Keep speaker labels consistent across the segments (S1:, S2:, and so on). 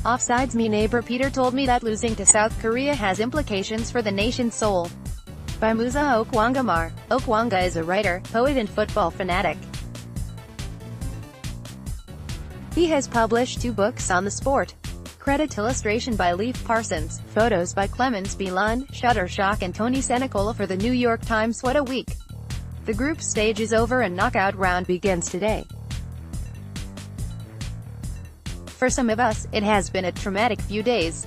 S1: OffsidesMy neighbor Peter told me that losing to South Korea has implications for the nation's soul. By Musa OkwongaMr. Okwonga is a writer, poet and football fanatic. He has published 2 books on the sport. CreditIllustration by Leif Parsons, photos by Clemens Bilan, Shutterstock and Tony Cenicola for the New York TimesWhat a week. The group stage is over and knockout round begins today. For some of us, it has been a traumatic few days.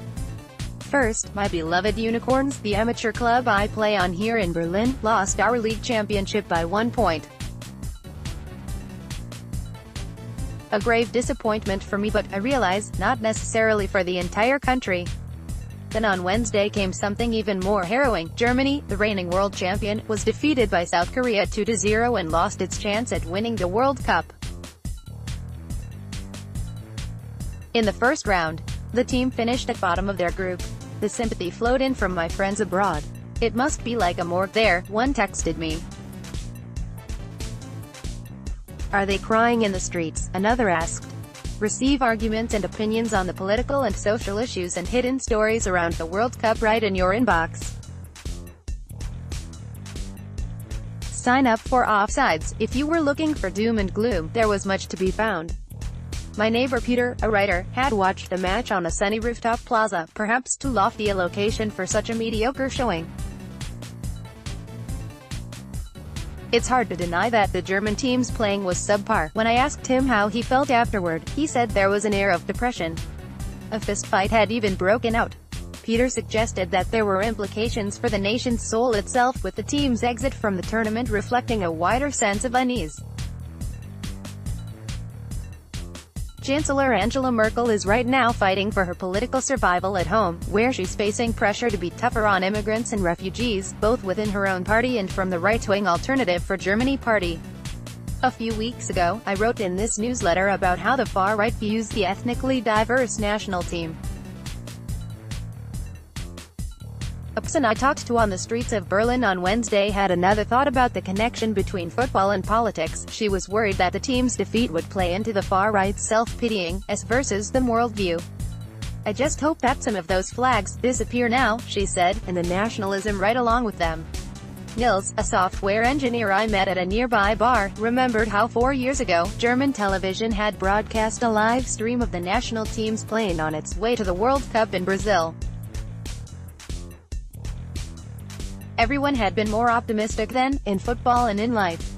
S1: First, my beloved Unicorns, the amateur club I play on here in Berlin, lost our league championship by 1 point. A grave disappointment for me, but I realize, not necessarily for the entire country. Then on Wednesday came something even more harrowing. Germany, the reigning world champion, was defeated by South Korea 2-0 and lost its chance at winning the World Cup. In the first round, the team finished at bottom of their group. The sympathy flowed in from my friends abroad. "It must be like a morgue there," one texted me. "Are they crying in the streets?" another asked. Receive arguments and opinions on the political and social issues and hidden stories around the World Cup right in your inbox. Sign up for Offsides. If you were looking for doom and gloom, there was much to be found. My neighbor Peter, a writer, had watched the match on a sunny rooftop plaza, perhaps too lofty a location for such a mediocre showing. It's hard to deny that the German team's playing was subpar. When I asked him how he felt afterward, he said there was an air of depression. A fistfight had even broken out. Peter suggested that there were implications for the nation's soul itself, with the team's exit from the tournament reflecting a wider sense of unease. Chancellor Angela Merkel is right now fighting for her political survival at home, where she's facing pressure to be tougher on immigrants and refugees, both within her own party and from the right-wing Alternative for Germany party. A few weeks ago, I wrote in this newsletter about how the far-right views the ethnically diverse national team. A person I talked to on the streets of Berlin on Wednesday had another thought about the connection between football and politics. She was worried that the team's defeat would play into the far-right's self-pitying, us versus them worldview. "I just hope that some of those flags disappear now," she said, and the nationalism right along with them. Nils, a software engineer I met at a nearby bar, remembered how 4 years ago, German television had broadcast a live stream of the national team's plane on its way to the World Cup in Brazil. Everyone had been more optimistic then, in football and in life.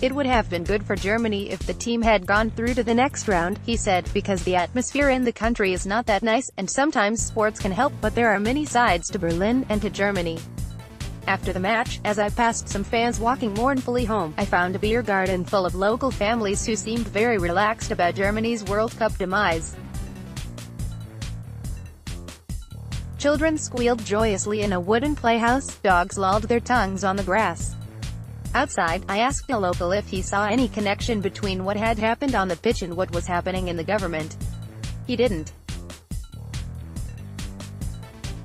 S1: "It would have been good for Germany if the team had gone through to the next round," he said, "because the atmosphere in the country is not that nice, and sometimes sports can help, but there are many sides to Berlin, and to Germany." After the match, as I passed some fans walking mournfully home, I found a beer garden full of local families who seemed very relaxed about Germany's World Cup demise. Children squealed joyously in a wooden playhouse, dogs lolled their tongues on the grass. Outside, I asked a local if he saw any connection between what had happened on the pitch and what was happening in the government. He didn't.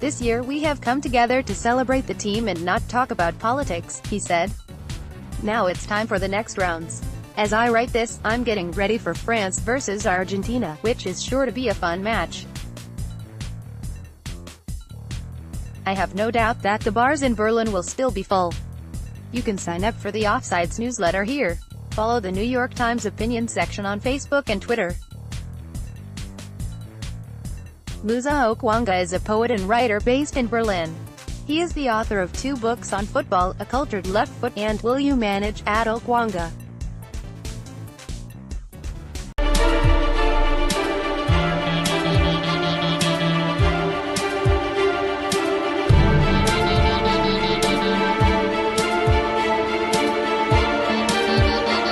S1: "This year we have come together to celebrate the team and not talk about politics," he said. "Now it's time for the next rounds. As I write this, I'm getting ready for France versus Argentina, which is sure to be a fun match. I have no doubt that the bars in Berlin will still be full." You can sign up for the Offsides newsletter here. Follow the New York Times opinion section on Facebook and Twitter. Musa Okwonga is a poet and writer based in Berlin. He is the author of 2 books on football, A Cultured Left Foot and Will You Manage at Okwonga.